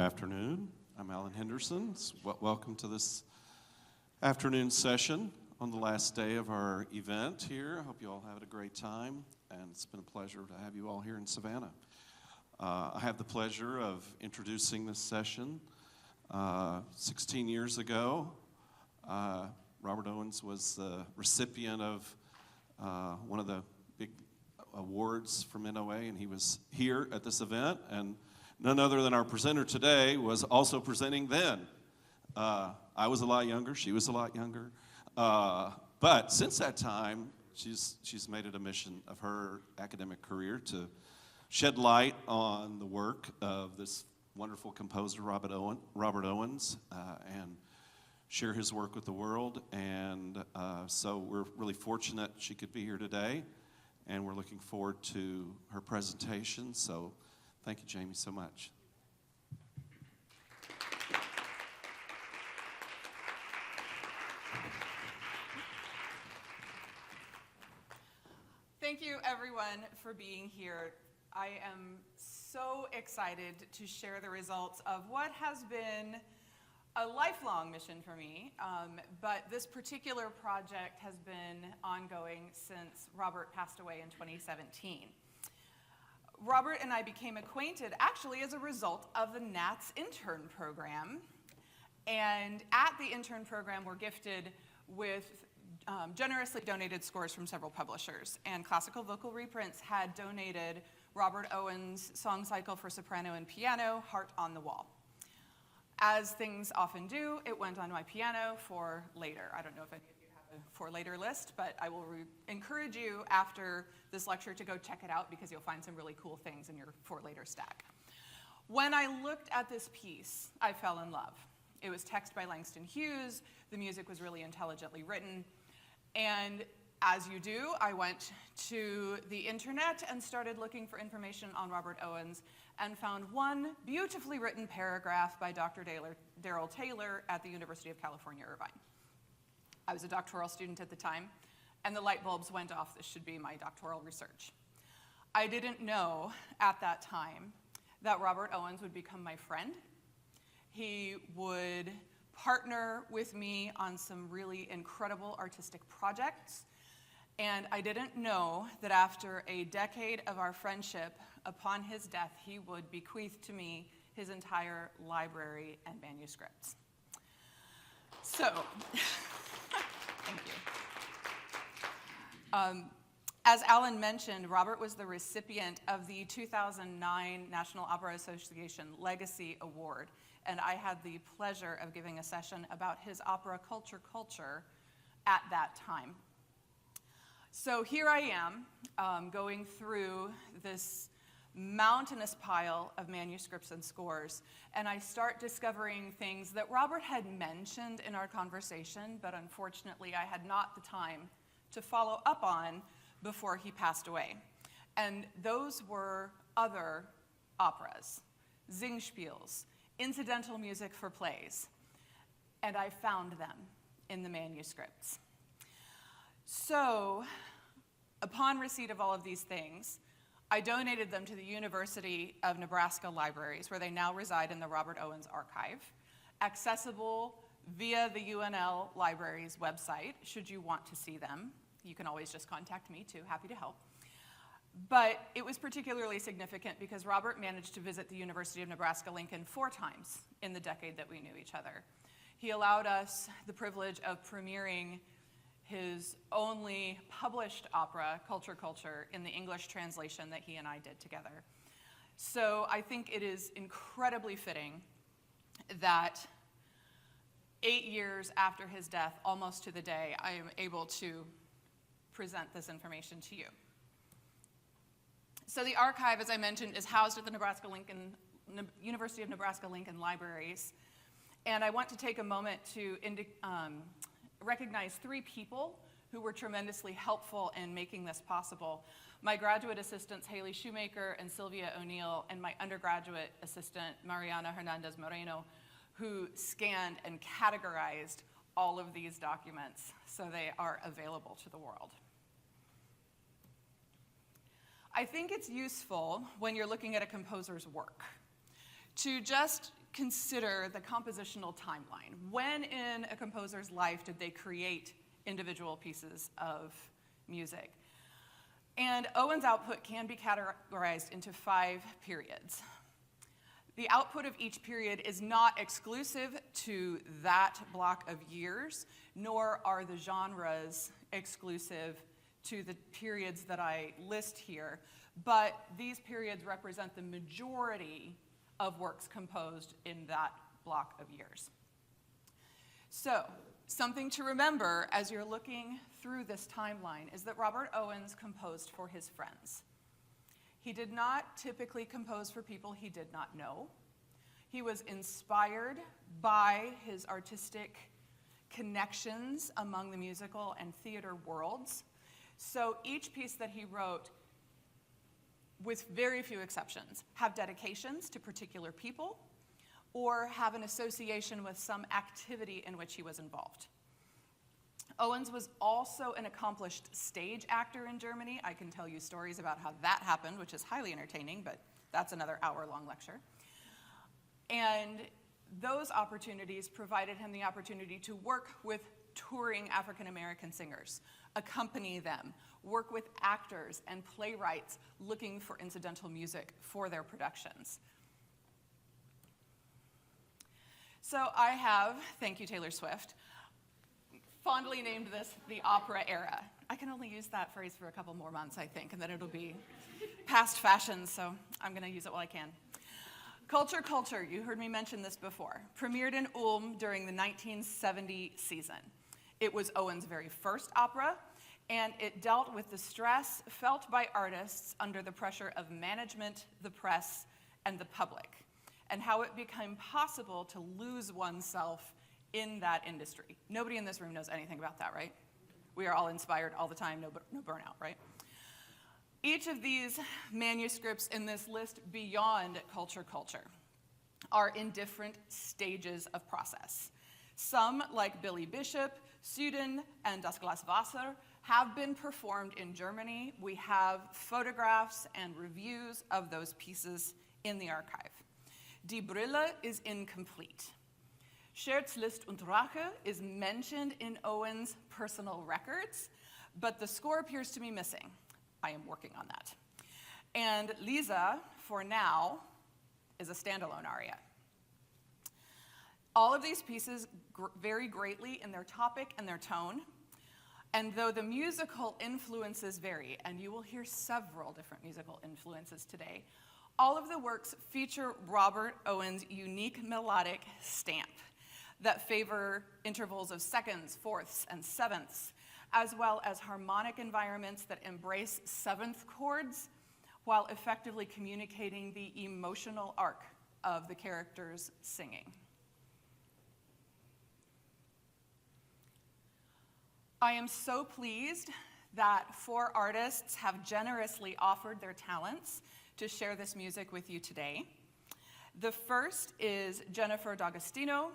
afternoon. I'm Alan Henderson. Welcome to this afternoon session on the last day of our event here. I hope you all had a great time, and it's been a pleasure to have you all here in Savannah. I have the pleasure of introducing this session. 16 years ago, Robert Owens was the recipient of one of the big awards from NOA, and he was here at this event, and none other than our presenter today was also presenting then. I was a lot younger, she was a lot younger, but since that time, she's made it a mission of her academic career to shed light on the work of this wonderful composer, Robert Owens, and share his work with the world. And so we're really fortunate she could be here today, and we're looking forward to her presentation. So thank you, Jamie, so much. Thank you, everyone, for being here. I am so excited to share the results of what has been a lifelong mission for me, but this particular project has been ongoing since Robert passed away in 2017. Robert and I became acquainted actually as a result of the NATS intern program, and at the intern program we're gifted with generously donated scores from several publishers, and Classical Vocal Reprints had donated Robert Owens' song cycle for soprano and piano, Heart on the Wall. As things often do, it went on my piano for later. I don't know if any of you have a for later list, but I will encourage you after this lecture to go check it out because you'll find some really cool things in your for later stack. When I looked at this piece, I fell in love. It was text by Langston Hughes, the music was really intelligently written, and as you do, I went to the internet and started looking for information on Robert Owens and found one beautifully written paragraph by Dr. Daryl Taylor at the University of California, Irvine. I was a doctoral student at the time, and the light bulbs went off. This should be my doctoral research. I didn't know at that time that Robert Owens would become my friend. He would partner with me on some really incredible artistic projects. And I didn't know that after a decade of our friendship, upon his death, he would bequeath to me his entire library and manuscripts. So, thank you. As Alan mentioned, Robert was the recipient of the 2009 National Opera Association Legacy Award, and I had the pleasure of giving a session about his opera culture at that time. So here I am, going through this mountainous pile of manuscripts and scores, and I start discovering things that Robert had mentioned in our conversation, but unfortunately I had not the time to follow up on before he passed away. And those were other operas, Singspiels, incidental music for plays, and I found them in the manuscripts. So, upon receipt of all of these things, I donated them to the University of Nebraska libraries, where they now reside in the Robert Owens Archive, accessible via the UNL Libraries website, should you want to see them. You can always just contact me too, happy to help. But it was particularly significant because Robert managed to visit the University of Nebraska-Lincoln 4 times in the decade that we knew each other. He allowed us the privilege of premiering his only published opera, Culture, in the English translation that he and I did together. So I think it is incredibly fitting that 8 years after his death, almost to the day, I am able to present this information to you. So the archive, as I mentioned, is housed at the University of Nebraska-Lincoln libraries. And I want to take a moment to recognize 3 people who were tremendously helpful in making this possible. My graduate assistants, Haley Shoemaker and Sylvia O'Neill, and my undergraduate assistant, Mariana Hernandez Moreno, who scanned and categorized all of these documents so they are available to the world. I think it's useful when you're looking at a composer's work to just consider the compositional timeline. When in a composer's life did they create individual pieces of music? And Owens' output can be categorized into 5 periods. The output of each period is not exclusive to that block of years, nor are the genres exclusive to the periods that I list here, but these periods represent the majority of works composed in that block of years. So, something to remember as you're looking through this timeline is that Robert Owens composed for his friends. He did not typically compose for people he did not know. He was inspired by his artistic connections among the musical and theater worlds. So each piece that he wrote, with very few exceptions, have dedications to particular people or have an association with some activity in which he was involved. Owens was also an accomplished stage actor in Germany. I can tell you stories about how that happened, which is highly entertaining, but that's another hour-long lecture. And those opportunities provided him the opportunity to work with touring African-American singers, accompany them, work with actors and playwrights looking for incidental music for their productions. So I have, thank you Taylor Swift, fondly named this the opera era. I can only use that phrase for a couple more months, I think, and then it'll be past fashion, so I'm going to use it while I can. Culture, you heard me mention this before, premiered in Ulm during the 1970 season. It was Owens' very first opera, and it dealt with the stress felt by artists under the pressure of management, the press, and the public, and how it became possible to lose oneself in that industry. Nobody in this room knows anything about that, right? We are all inspired all the time, no burnout, right? Each of these manuscripts in this list beyond culture, are in different stages of process. Some, like Billy Bishop, Süden, and Das Glas Wasser, have been performed in Germany. We have photographs and reviews of those pieces in the archive. Die Brille is incomplete. Scherz, List und Rache is mentioned in Owens' personal records, but the score appears to be missing. I am working on that. And Lisa, for now, is a standalone aria. All of these pieces vary greatly in their topic and their tone, and though the musical influences vary, and you will hear several different musical influences today, all of the works feature Robert Owens' unique melodic stamp that favor intervals of seconds, fourths, and sevenths, as well as harmonic environments that embrace seventh chords while effectively communicating the emotional arc of the characters singing. I am so pleased that 4 artists have generously offered their talents to share this music with you today. The first is Jennifer D'Agostino,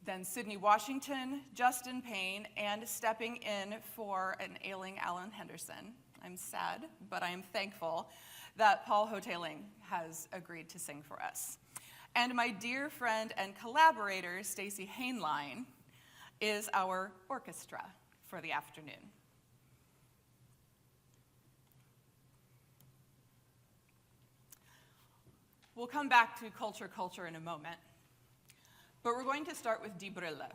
then Sydney Washington, Justin Payne, and stepping in for an ailing Alan Henderson. I'm sad, but I am thankful that Paul Hoteling has agreed to sing for us. And my dear friend and collaborator, Stacie Haneline, is our orchestra for the afternoon. We'll come back to culture in a moment, but we're going to start with Die Brille.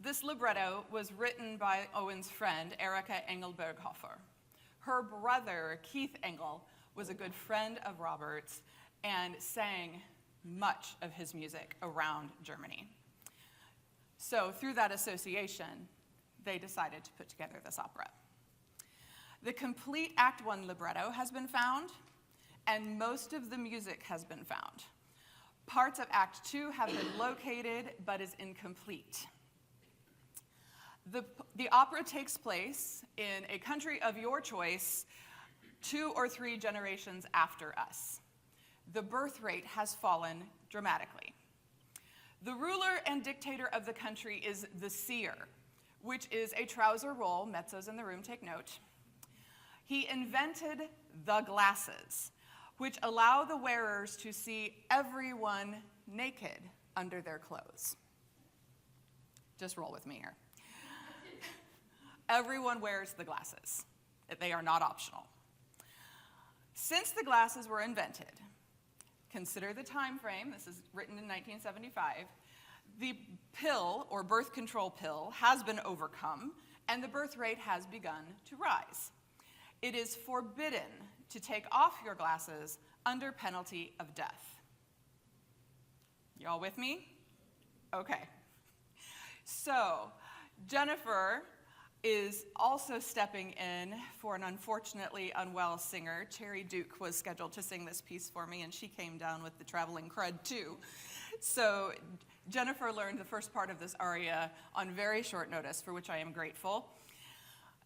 This libretto was written by Owen's friend, Erika Engel-Berghofer. Her brother, Keith Engel, was a good friend of Robert's and sang much of his music around Germany. So through that association, they decided to put together this opera. The complete Act 1 libretto has been found, and most of the music has been found. Parts of Act 2 have been located, but is incomplete. The opera takes place in a country of your choice 2 or 3 generations after us. The birth rate has fallen dramatically. The ruler and dictator of the country is the seer, which is a trouser roll. Mezzos in the room, take note. He invented the glasses, which allow the wearers to see everyone naked under their clothes. Just roll with me here. Everyone wears the glasses. They are not optional. Since the glasses were invented, consider the time frame, this is written in 1975, the pill, or birth control pill, has been overcome, and the birth rate has begun to rise. It is forbidden to take off your glasses under penalty of death. Y'all with me? Okay. So, Jennifer is also stepping in for an unfortunately unwell singer. Cherry Duke was scheduled to sing this piece for me, and she came down with the traveling crud too. So Jennifer learned the first part of this aria on very short notice, for which I am grateful.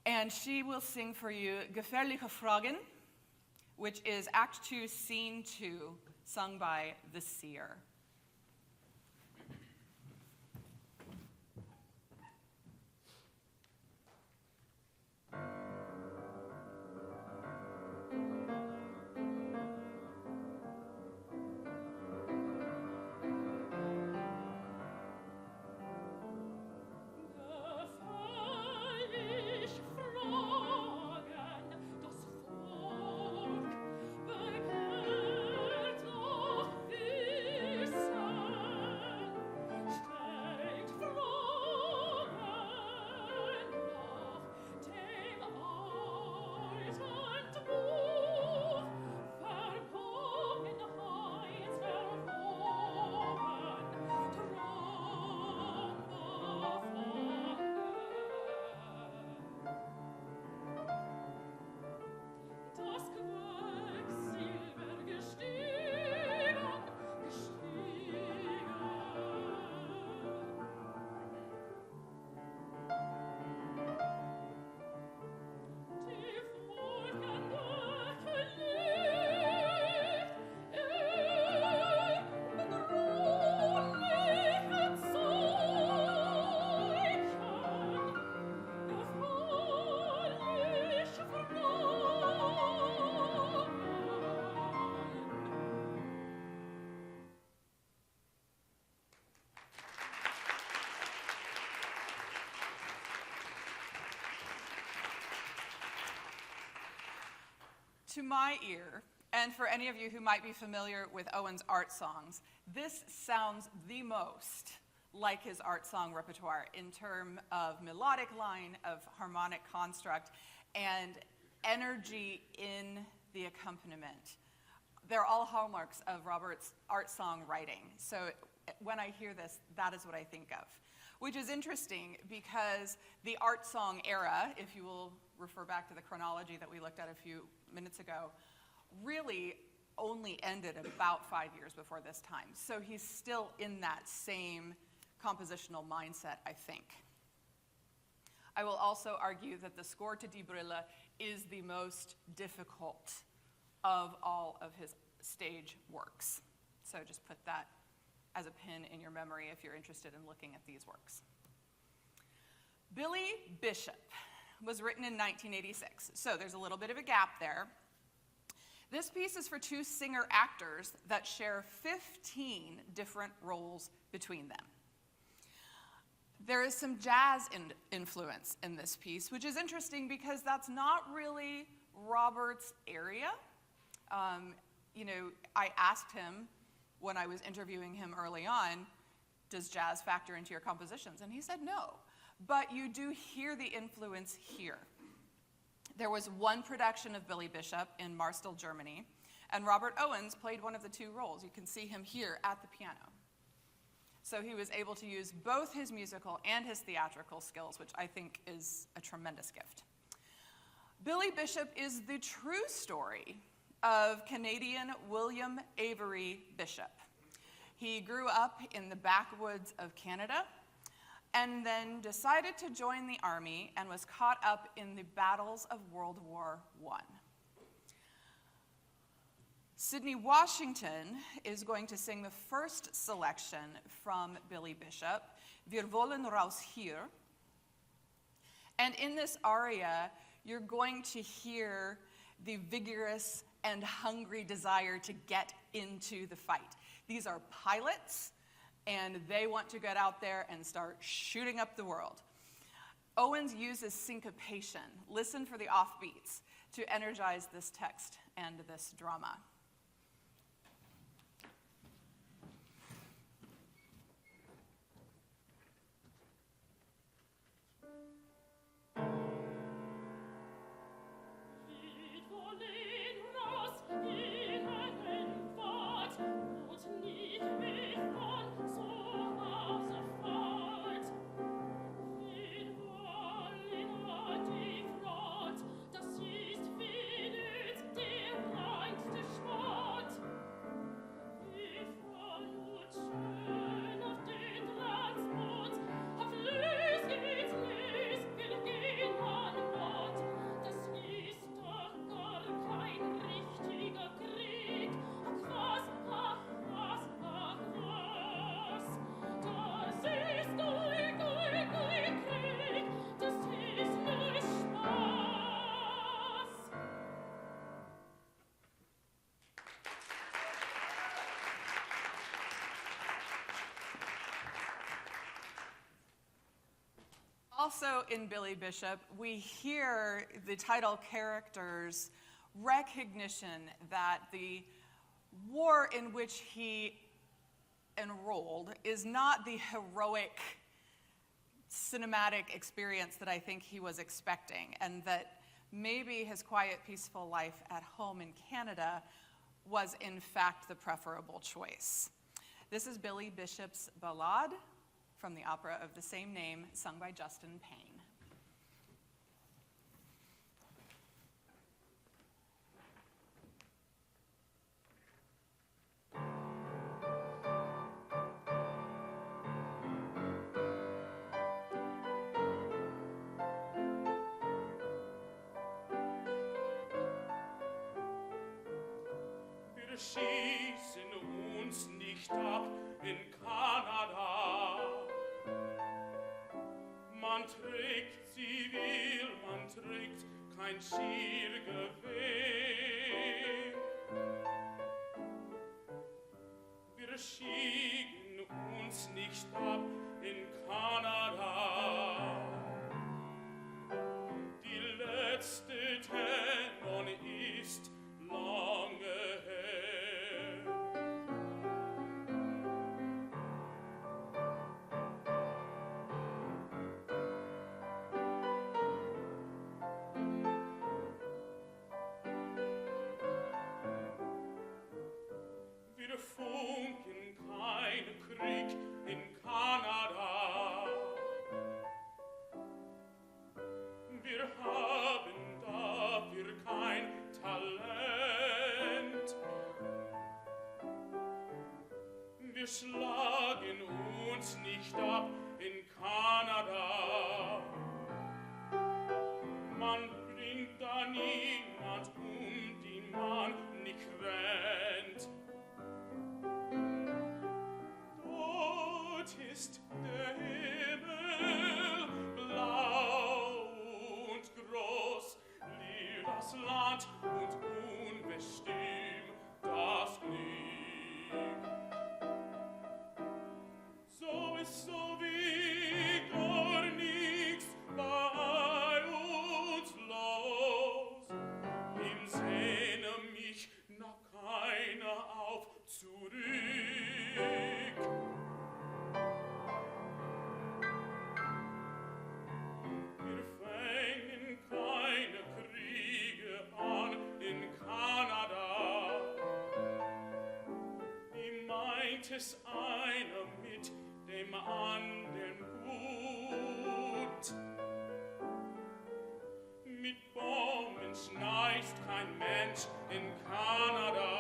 And she will sing for you Gefährliche Fragen, which is Act 2, Scene 2, sung by the seer. To my ear, and for any of you who might be familiar with Owens' art songs, this sounds the most like his art song repertoire in terms of melodic line, of harmonic construct, and energy in the accompaniment. They're all hallmarks of Robert's art song writing. So when I hear this, that is what I think of. Which is interesting because the art song era, if you will refer back to the chronology that we looked at a few minutes ago, really only ended about 5 years before this time. So he's still in that same compositional mindset, I think. I will also argue that the score to Die Brille is the most difficult of all of his stage works. So just put that as a pin in your memory if you're interested in looking at these works. Billy Bishop was written in 1986, so there's a little bit of a gap there. This piece is for two singer-actors that share 15 different roles between them. There is some jazz influence in this piece, which is interesting because that's not really Robert's area. I asked him when I was interviewing him early on, does jazz factor into your compositions? And he said no, but you do hear the influence here. There was one production of Billy Bishop in Marstal, Germany, and Robert Owens played one of the two roles. You can see him here at the piano. So he was able to use both his musical and his theatrical skills, which I think is a tremendous gift. Billy Bishop is the true story of Canadian William Avery Bishop. He grew up in the backwoods of Canada and then decided to join the army and was caught up in the battles of World War I. Sydney Washington is going to sing the first selection from Billy Bishop, Wir wollen raus hier. And in this aria, you're going to hear the vigorous and hungry desire to get into the fight. These are pilots, and they want to get out there and start shooting up the world. Owens uses syncopation, listen for the offbeats, to energize this text and this drama. Also in Billy Bishop, we hear the title character's recognition that the war in which he enrolled is not the heroic cinematic experience that I think he was expecting, and that maybe his quiet, peaceful life at home in Canada was in fact the preferable choice. This is Billy Bishop's Ballade from the opera of the same name, sung by Justin Payne. Wir schießen uns nicht ab in Kanada. Man trägt zivil, man trägt kein Schiergewehr. Wir schieben uns nicht ab in Kanada. Die letzte Tennon ist lange her. Wir funken keinen Krieg in Kanada. Wir haben dafür kein Talent. Wir schlagen uns nicht ab in Kanada. Man bringt da niemand die man nicht rennt. Dort ist der Himmel blau und groß, leer das Land und unbestimmt das Glück. So ist so wie gar nichts bei uns los. Im Sehne mich noch keiner auf zurück. Wir fängen keine Kriege an in Kanada. Wie meint es einer mit dem anderen gut? Mit Bomben schneist kein Mensch in Kanada.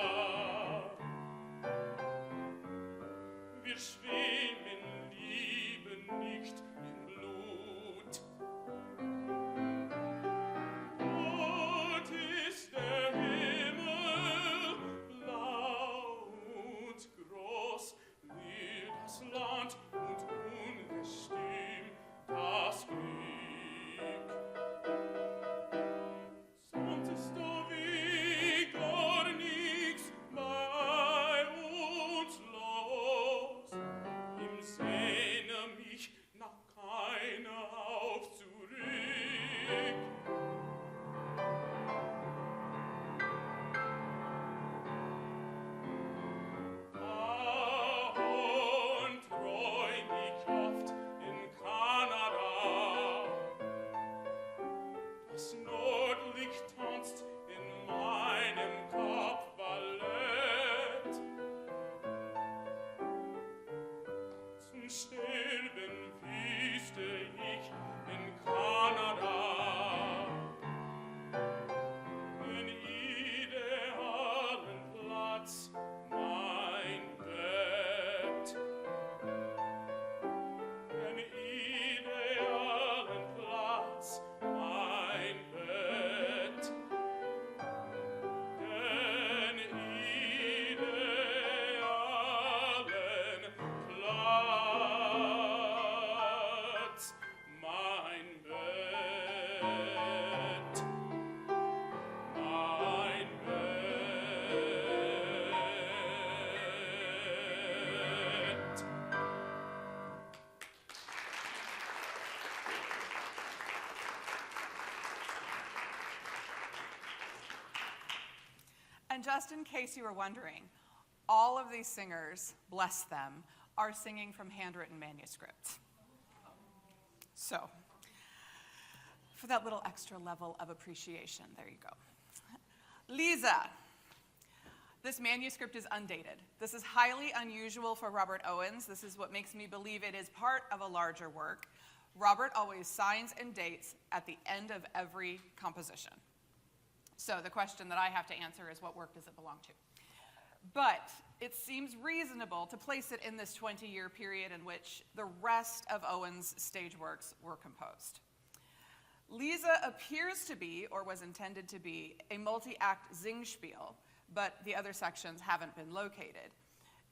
Wir schwimmen Liebe nicht im Blut. Dort ist der Himmel blau und groß, leer das Land und unbestimmt das Glück. Sonst ist da wie gar And just in case you were wondering, all of these singers, bless them, are singing from handwritten manuscripts. So, for that little extra level of appreciation, there you go. Lisa. This manuscript is undated. This is highly unusual for Robert Owens. This is what makes me believe it is part of a larger work. Robert always signs and dates at the end of every composition. So the question that I have to answer is, what work does it belong to? But it seems reasonable to place it in this 20-year period in which the rest of Owens' stage works were composed. Lisa appears to be, or was intended to be, a multi-act Singspiel, but the other sections haven't been located.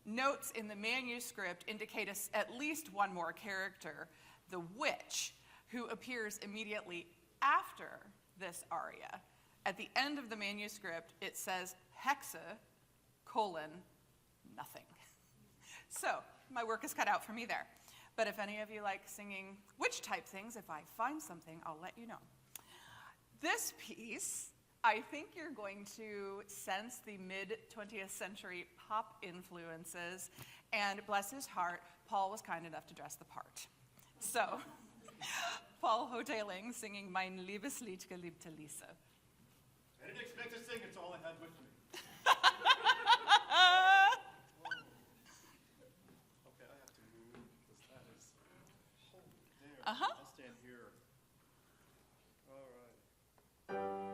Notes in the manuscript indicate at least one more character, the witch, who appears immediately after this aria. At the end of the manuscript, it says hexe, nothing. So, my work is cut out for me there. But if any of you like singing witch-type things, if I find something, I'll let you know. This piece, I think you're going to sense the mid-20th century pop influences, and bless his heart, Paul was kind enough to dress the part. So, Paul Hoteling singing Mein liebes Lied, geliebte Lise. I didn't expect to sing, it's all I had with me. Okay, I have to move, because that is, there. I'll stand here. All right.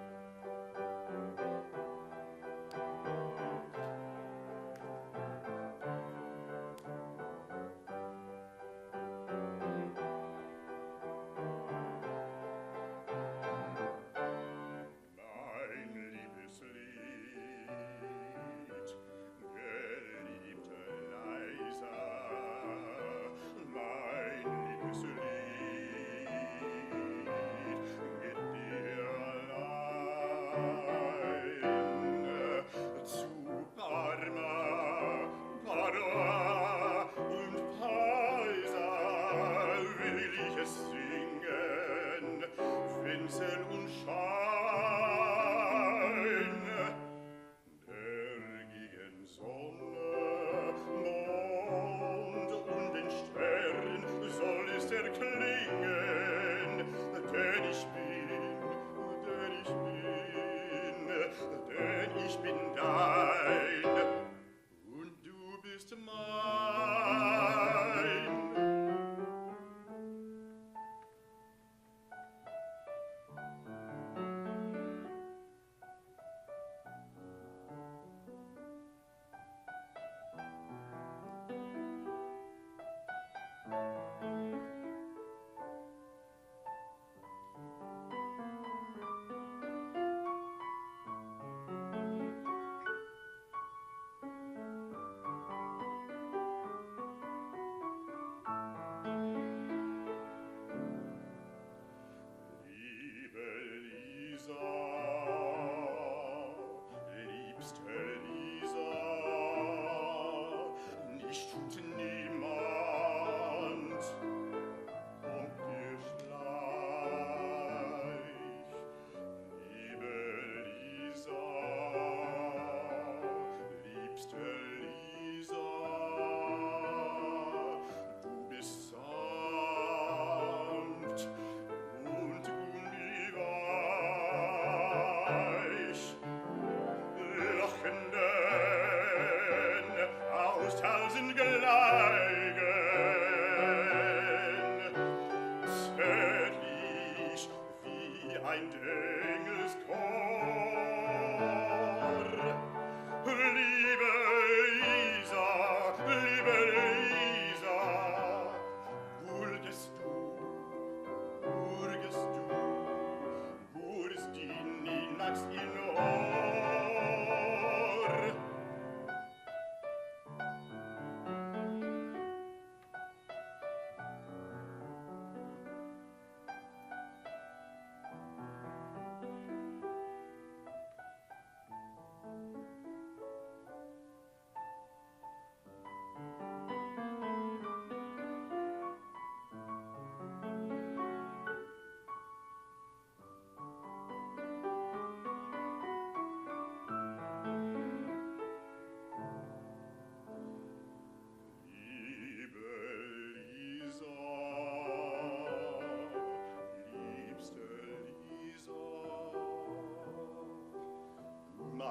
Liebe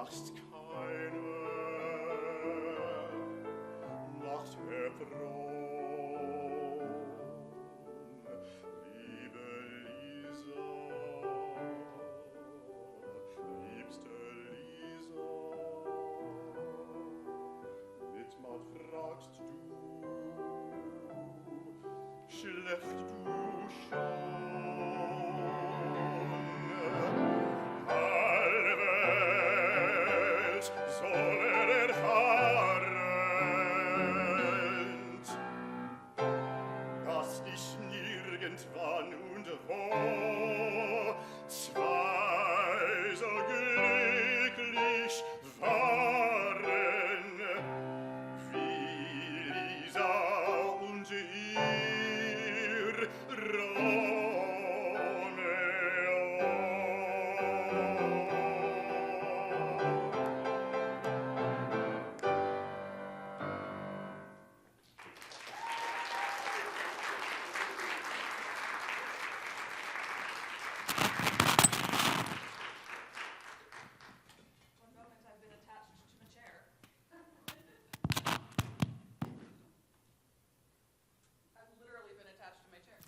machst keine Nacht Hebron, liebe Lisa, liebste Lisa, mit Matt fragst du, schlecht du schon, alle Welt soll erfahren, dass ich nirgendwann und wo zwei so glücklich waren, wie Lisa und ihr Romeo. One moment, I've been attached to my chair. I've literally been attached to my chair.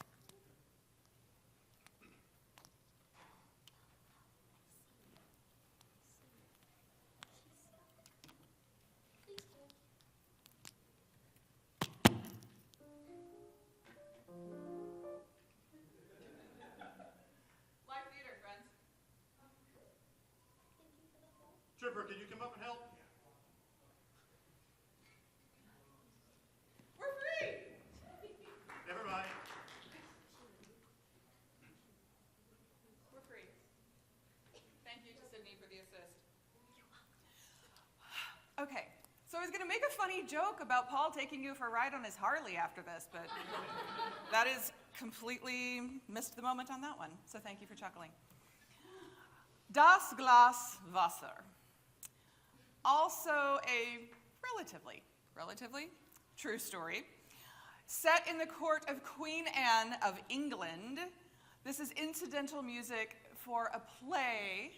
Live theater, friends. Tripper, can you come up and help? We're free! Never mind. We're free. Thank you to Sydney for the assist. Okay, so I was gonna make a funny joke about Paul taking you for a ride on his Harley after this, but that is completely missed the moment on that one. So thank you for chuckling. Das Glas Wasser. Also a relatively true story. Set in the court of Queen Anne of England, this is incidental music for a play,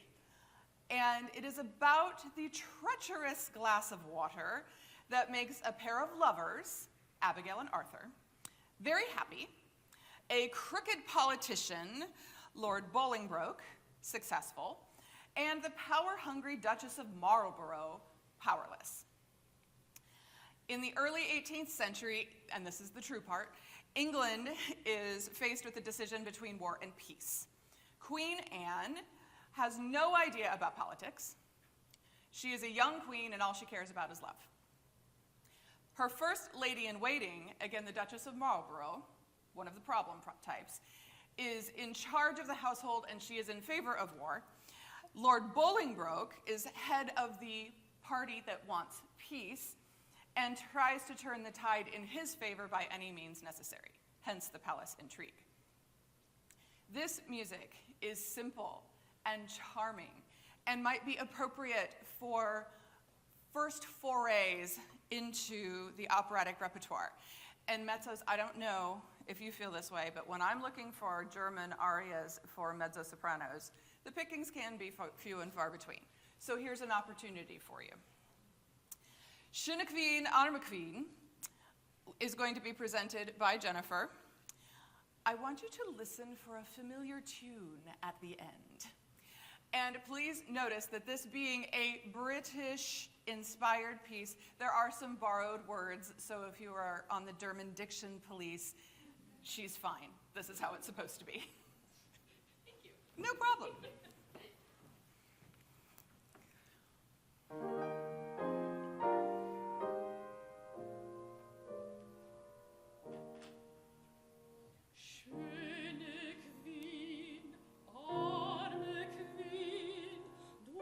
and it is about the treacherous glass of water that makes a pair of lovers, Abigail and Arthur, very happy, a crooked politician, Lord Bolingbroke, successful, and the power-hungry Duchess of Marlborough, powerless. In the early 18th century, and this is the true part, England is faced with the decision between war and peace. Queen Anne has no idea about politics. She is a young queen, and all she cares about is love. Her first lady-in-waiting, again the Duchess of Marlborough, one of the problem types, is in charge of the household, and she is in favor of war. Lord Bolingbroke is head of the party that wants peace and tries to turn the tide in his favor by any means necessary, hence the palace intrigue. This music is simple and charming and might be appropriate for first forays into the operatic repertoire. And mezzos, I don't know if you feel this way, but when I'm looking for German arias for mezzo-sopranos, the pickings can be few and far between. So here's an opportunity for you. Schöne Queen, Arme Queen is going to be presented by Jennifer. I want you to listen for a familiar tune at the end. And please notice that this being a British-inspired piece, there are some borrowed words, so if you are on the German diction police, she's fine. This is how it's supposed to be. Thank you. No problem. Schöne Queen, arme Queen, du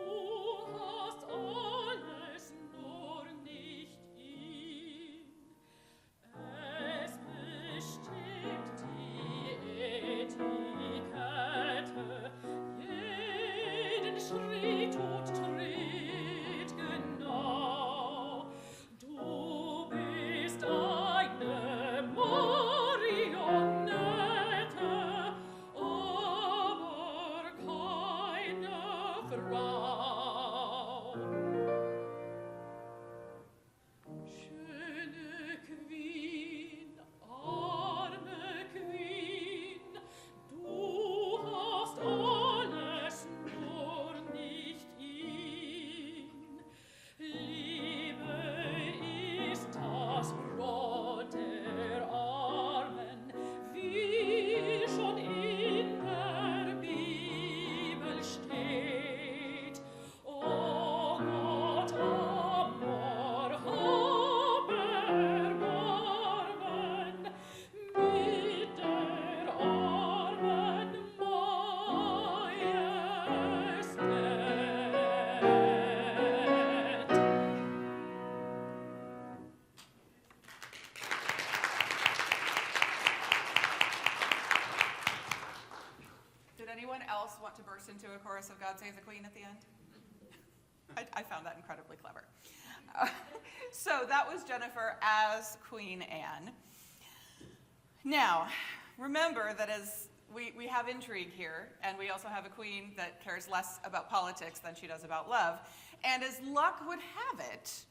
hast alles, nur nicht ihn. Es bestimmt die Etikette, jeden Schritt und Tritt genau. to burst into a chorus of God Save the Queen at the end? I found that incredibly clever. So that was Jennifer as Queen Anne. Now, remember that as we have intrigue here, and we also have a queen that cares less about politics than she does about love. And as luck would have it,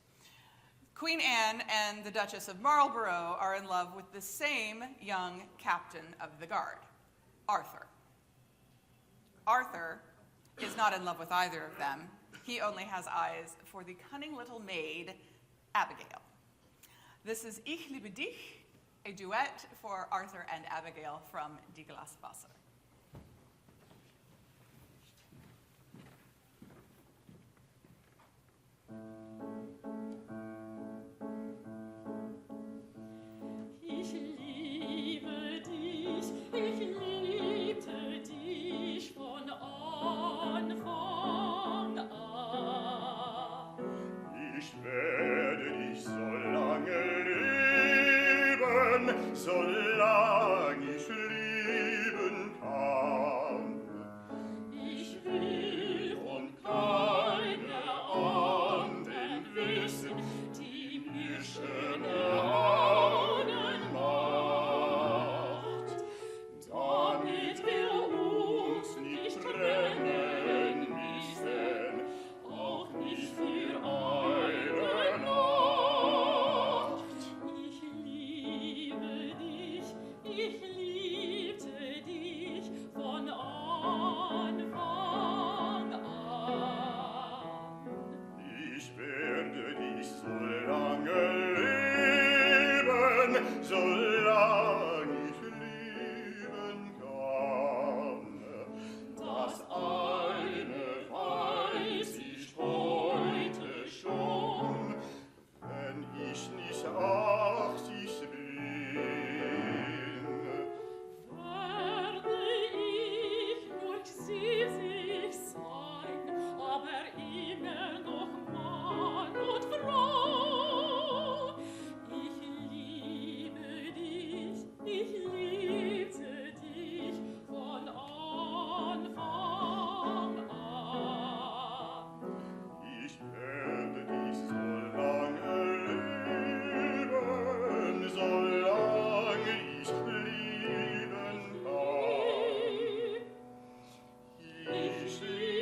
Queen Anne and the Duchess of Marlborough are in love with the same young captain of the guard, Arthur. Arthur is not in love with either of them. He only has eyes for the cunning little maid, Abigail. This is Ich liebe dich, a duet for Arthur and Abigail from Die Glaswasser. Ich liebe dich, ich liebte dich von Anfang an. Ich werde dich so lange leben, solange ich leben kann. Ich will von keiner anderen wissen, die mir schöne Augen macht, damit wir uns nicht trennen müssen, auch nicht für eine Nacht. Ich liebte dich von Anfang an. Ich werde dich so lange leben, solange ich leben kann. Das eine weiß ich heute schon, Wenn ich nicht 80 bin, werde ich nur 70 sein, aber immer noch Mann und Frau. Ich liebte dich von Anfang an. ich werde dich so lange leben, solange ich leben kann. Ich liebe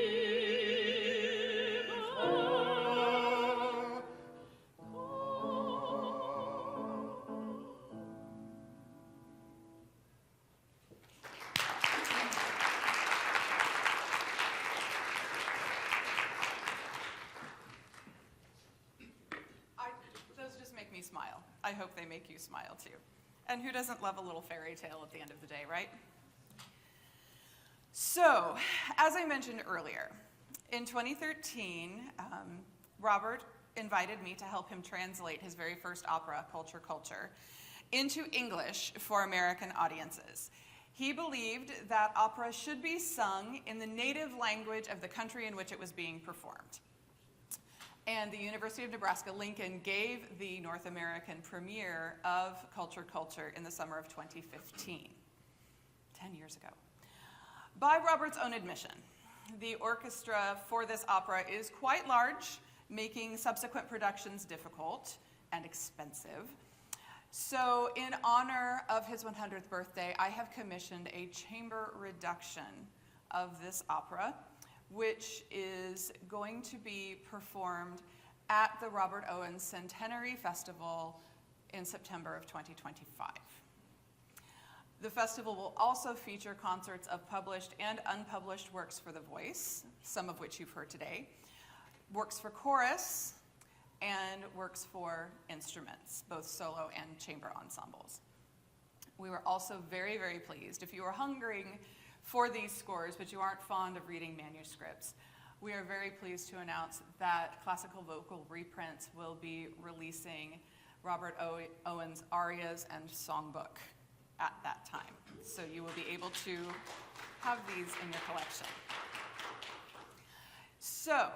Those just make me smile. I hope they make you smile too. And who doesn't love a little fairy tale at the end of the day, right? So, as I mentioned earlier, in 2013, Robert invited me to help him translate his very first opera, Culture, into English for American audiences. He believed that opera should be sung in the native language of the country in which it was being performed. And the University of Nebraska-Lincoln gave the North American premiere of Culture in the summer of 2015, 10 years ago. By Robert's own admission, the orchestra for this opera is quite large, making subsequent productions difficult and expensive. So in honor of his 100th birthday, I have commissioned a chamber reduction of this opera, which is going to be performed at the Robert Owens Centenary Festival in September of 2025. The festival will also feature concerts of published and unpublished works for the voice, some of which you've heard today, works for chorus, and works for instruments, both solo and chamber ensembles. We were also very, very pleased. If you are hungering for these scores, but you aren't fond of reading manuscripts, we are very pleased to announce that Classical Vocal Reprints will be releasing Robert Owens' Arias and Songbook at that time. So you will be able to have these in your collection. So,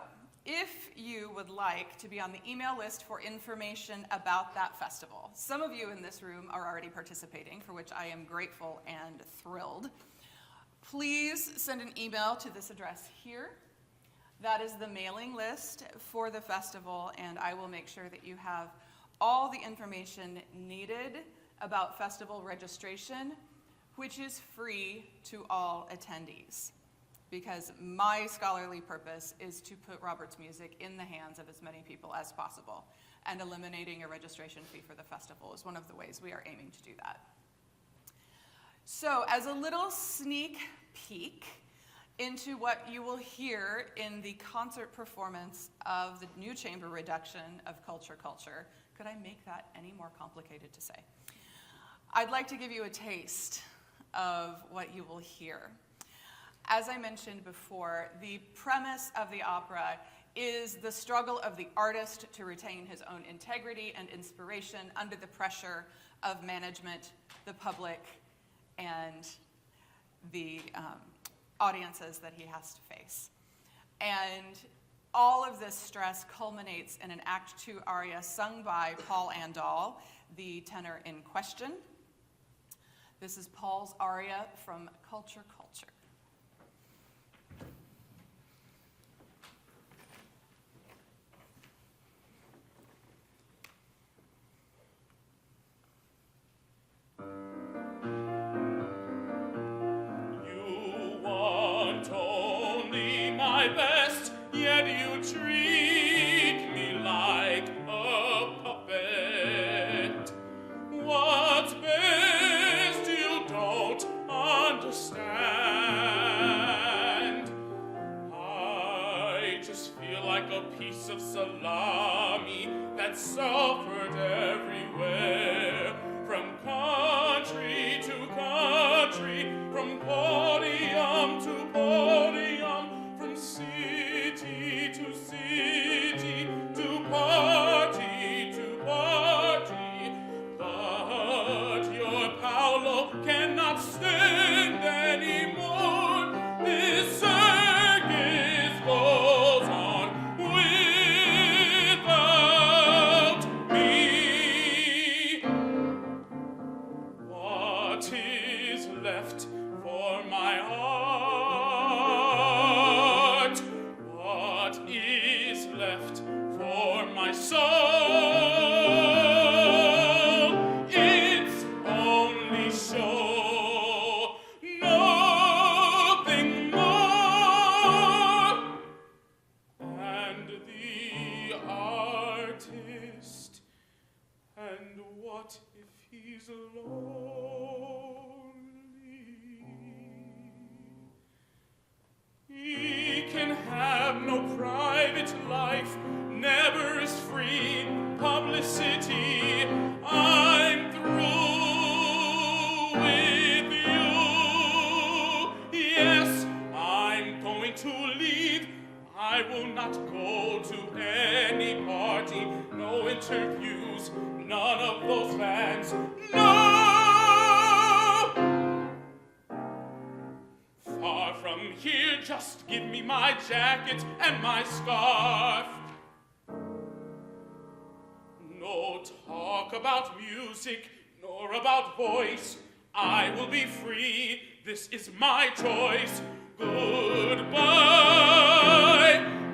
if you would like to be on the email list for information about that festival, some of you in this room are already participating, for which I am grateful and thrilled. please send an email to this address here. That is the mailing list for the festival, and I will make sure that you have all the information needed about festival registration, which is free to all attendees, because my scholarly purpose is to put Robert's music in the hands of as many people as possible, and eliminating a registration fee for the festival is one of the ways we are aiming to do that. So, as a little sneak peek into what you will hear in the concert performance of the new chamber reduction of Culture. Could I make that any more complicated to say? I'd like to give you a taste of what you will hear. As I mentioned before, the premise of the opera is the struggle of the artist to retain his own integrity and inspiration under the pressure of management, the public, and the audiences that he has to face. And all of this stress culminates in an Act 2 aria sung by Paul Andal, the tenor in question. This is Paul's aria from Culture. You want only my best, yet you treat me like a puppet. What's best you don't understand. I just feel like a piece of salami that's suffered everywhere, from country to country, from podium to podium, from city to city, to party to party. But your Paolo cannot stand anymore. This circus goes on without me. What is left for my heart? What is left for my soul? It's only show, nothing more. And the artist, and what if he's lonely? He can have no private life, never is free publicity. I'm through with you. Yes, I'm going to leave. I will not go to any party, no interviews, none of those bands. No! Far from here, just give me my jacket and my scarf. No talk about music, nor about voice. I will be free, this is my choice. Goodbye,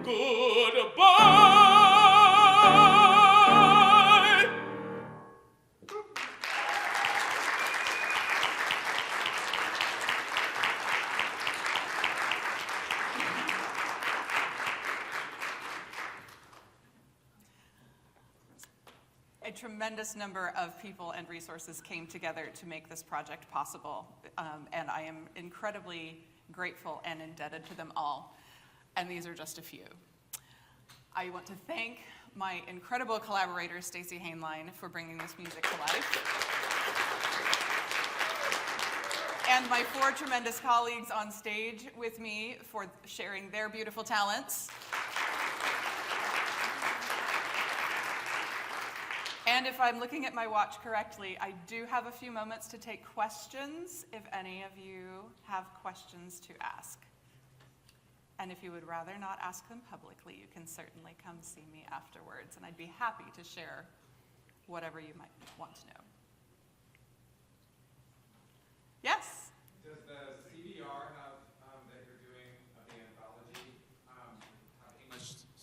goodbye. A tremendous number of people and resources came together to make this project possible, and I am incredibly grateful and indebted to them all, and these are just a few. I want to thank my incredible collaborator, Stacie Haneline, for bringing this music to life, and my 4 tremendous colleagues on stage with me for sharing their beautiful talents. And if I'm looking at my watch correctly, I do have a few moments to take questions if any of you have questions to ask. And if you would rather not ask them publicly, you can certainly come see me afterwards, and I'd be happy to share whatever you might want to know. Yes? Does the CDR have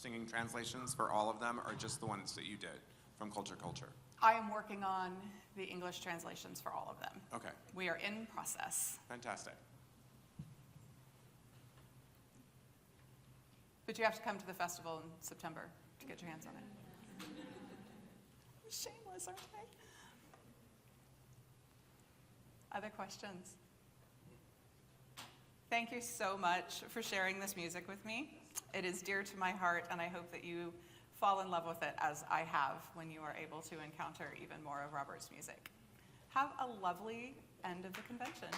singing translations for all of them, or just the ones that you did from Culture Culture? I am working on the English translations for all of them. Okay, We are in process. fantastic. But you have to come to the festival in September to get your hands on it. Shameless, aren't I? Other questions? Thank you so much for sharing this music with me. It is dear to my heart, and I hope that you fall in love with it as I have when you are able to encounter even more of Robert's music. Have a lovely end of the convention.